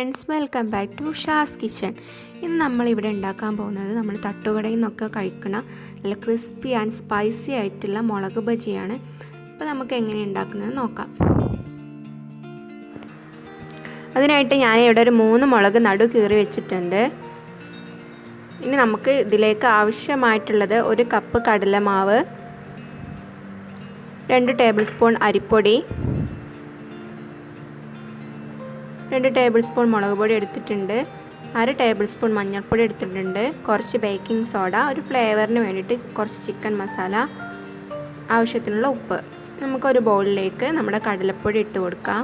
Friends, welcome back to Shaz kitchen. ഇന്ന് നമ്മളിവിടെ ഉണ്ടാക്കാൻ പോകുന്നത് നമ്മൾ തട്ടുകടയിൽ നിന്നൊക്കെ കഴിക്കുന്ന നല്ല ക്രിസ്പി ആൻഡ് സ്പൈസി ആയിട്ടുള്ള മുളക് ബജിയാണ്. അപ്പോൾ നമുക്ക് എങ്ങനെ ഉണ്ടാക്കുന്നത് നോക്കാം. അതിനായിട്ട് ഞാൻ ഇവിടെ ഒരു 3 മുളക് നടു കീറി വെച്ചിട്ടുണ്ട്. ഇനി നമുക്ക് ഇതിലേക്ക് ആവശ്യമായിട്ടുള്ളത് 1 കപ്പ് കടലമാവ്, 2 ടേബിൾ സ്പൂൺ അരിപ്പൊടി, 2 ടേബിൾ സ്പൂൺ മുളക് പൊടി എടുത്തിട്ടുണ്ട്, 1/2 ടേബിൾ സ്പൂൺ മഞ്ഞൾപ്പൊടി എടുത്തിട്ടുണ്ട്, കുറച്ച് ബേക്കിംഗ് സോഡ, ഒരു ഫ്ലേവറിന് വേണ്ടിയിട്ട് കുറച്ച് ചിക്കൻ മസാല, ആവശ്യത്തിനുള്ള ഉപ്പ്. നമുക്കൊരു ബൗളിലേക്ക് നമ്മുടെ കടലപ്പൊടി ഇട്ട് കൊടുക്കാം.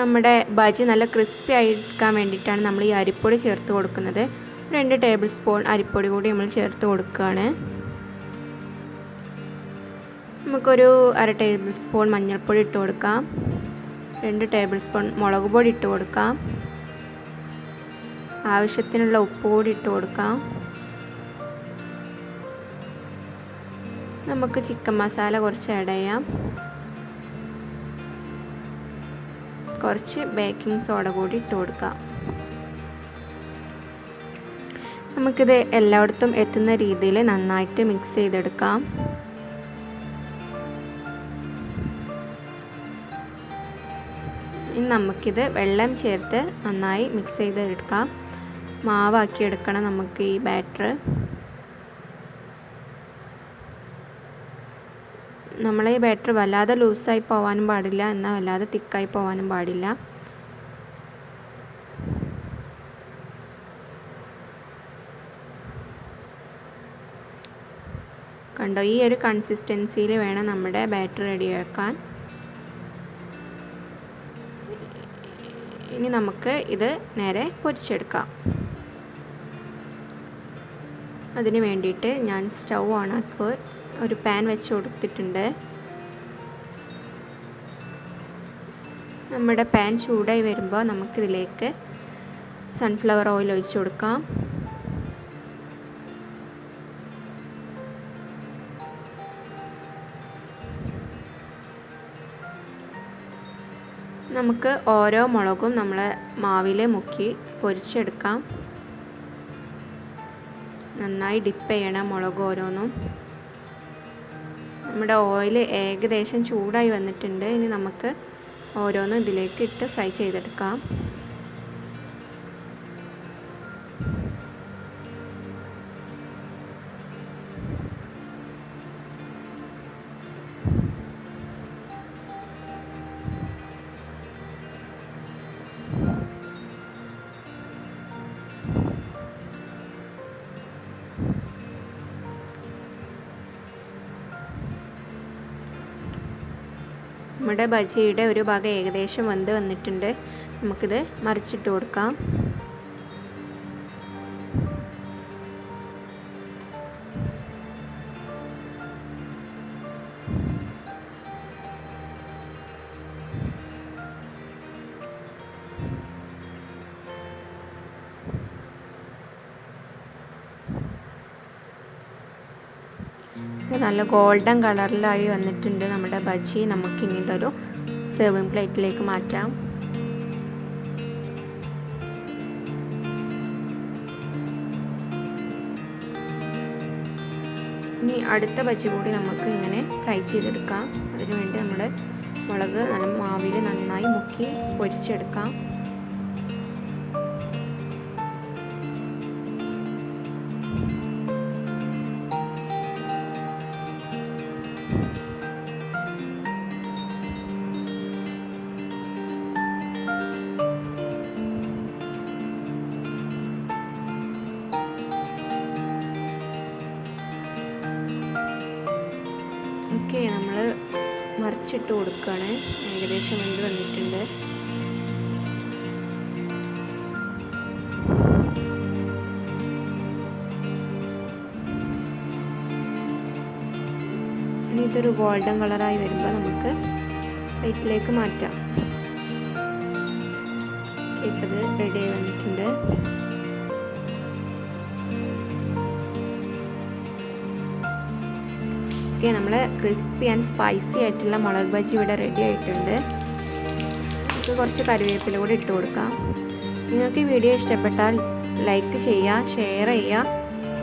നമ്മുടെ ബജി നല്ല ക്രിസ്പി ആയിരിക്കാൻ വേണ്ടിയിട്ടാണ് നമ്മൾ ഈ അരിപ്പൊടി ചേർത്ത് കൊടുക്കുന്നത്. 2 ടേബിൾ സ്പൂൺ അരിപ്പൊടി കൂടി നമ്മൾ ചേർത്ത് കൊടുക്കുകയാണ്. നമുക്കൊരു 1/2 ടേബിൾ സ്പൂൺ മഞ്ഞൾപ്പൊടി ഇട്ട് കൊടുക്കാം, 2 ടേബിൾ സ്പൂൺ മുളക് പൊടി ഇട്ട് കൊടുക്കാം, ആവശ്യത്തിനുള്ള ഉപ്പ് കൂടി ഇട്ട് കൊടുക്കാം. നമുക്ക് ചിക്കൻ മസാല കുറച്ച് ആഡ് ചെയ്യാം, കുറച്ച് ബേക്കിംഗ് സോഡ കൂടി ഇട്ട് കൊടുക്കാം. നമുക്കിത് എല്ലായിടത്തും എത്തുന്ന രീതിയിൽ നന്നായിട്ട് മിക്സ് ചെയ്തെടുക്കാം. ഇനി നമുക്കിത് വെള്ളം ചേർത്ത് നന്നായി മിക്സ് ചെയ്തെടുക്കാം. മാവാക്കി എടുക്കണം നമുക്ക് ഈ ബാറ്റർ. നമ്മളെ ഈ ബാറ്റർ വല്ലാതെ ലൂസായി പോകാനും പാടില്ല, എന്നാൽ വല്ലാതെ തിക്കായി പോകാനും പാടില്ല. കണ്ടോ, ഈ ഒരു കൺസിസ്റ്റൻസിയിൽ വേണം നമ്മുടെ ബാറ്റർ റെഡിയാക്കാൻ. ഇനി നമുക്ക് ഇത് നേരെ പൊരിച്ചെടുക്കാം. അതിന് വേണ്ടിയിട്ട് ഞാൻ സ്റ്റൗ ഓണാക്കി ഒരു പാൻ വെച്ച് കൊടുത്തിട്ടുണ്ട്. നമ്മുടെ പാൻ ചൂടായി വരുമ്പോൾ നമുക്കിതിലേക്ക് സൺഫ്ലവർ ഓയിൽ ഒഴിച്ച് കൊടുക്കാം. നമുക്ക് ഓരോ മുളകും നമ്മൾ മാവിൽ മുക്കി പൊരിച്ചെടുക്കാം. നന്നായി ഡിപ്പ് ചെയ്യണം മുളക് ഓരോന്നും. നമ്മുടെ ഓയിൽ ഏകദേശം ചൂടായി വന്നിട്ടുണ്ട്. ഇനി നമുക്ക് ഓരോന്നും ഇതിലേക്ക് ഇട്ട് ഫ്രൈ ചെയ്തെടുക്കാം. നമ്മുടെ ബജിയുടെ ഒരു ഭാഗം ഏകദേശം വെന്ത് വന്നിട്ടുണ്ട്. നമുക്കിത് മറിച്ചിട്ട് കൊടുക്കാം. നല്ല ഗോൾഡൻ കളറിലായി വന്നിട്ടുണ്ട് നമ്മുടെ ബജി. നമുക്കിനി ഇതൊരു സെർവിങ് പ്ലേറ്റിലേക്ക് മാറ്റാം. ഇനി അടുത്ത ബജി കൂടി നമുക്ക് ഇങ്ങനെ ഫ്രൈ ചെയ്തെടുക്കാം. അതിനുവേണ്ടി നമ്മൾ മുളക് നല്ല മാവിൽ നന്നായി മുക്കി പൊരിച്ചെടുക്കാം. ഓക്കെ, നമ്മൾ മറിച്ചിട്ട് കൊടുക്കുകയാണ്. ഏകദേശം വെന്ത് വന്നിട്ടുണ്ട്. ഇനി ഇതൊരു ഗോൾഡൻ കളറായി വരുമ്പോൾ നമുക്ക് പ്ലേറ്റിലേക്ക് മാറ്റാം. ഇപ്പോൾ ഇത് റെഡിയായി വന്നിട്ടുണ്ട്. ഓക്കെ, നമ്മൾ ക്രിസ്പി ആൻഡ് സ്പൈസി ആയിട്ടുള്ള മുളക് ബജി ഇവിടെ റെഡി ആയിട്ടുണ്ട്. നമുക്ക് കുറച്ച് കറിവേപ്പില കൂടി ഇട്ട് കൊടുക്കാം. നിങ്ങൾക്ക് ഈ വീഡിയോ ഇഷ്ടപ്പെട്ടാൽ ലൈക്ക് ചെയ്യുക, ഷെയർ ചെയ്യുക,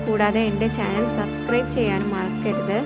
കൂടാതെ എൻ്റെ ചാനൽ സബ്സ്ക്രൈബ് ചെയ്യാനും മറക്കരുത്.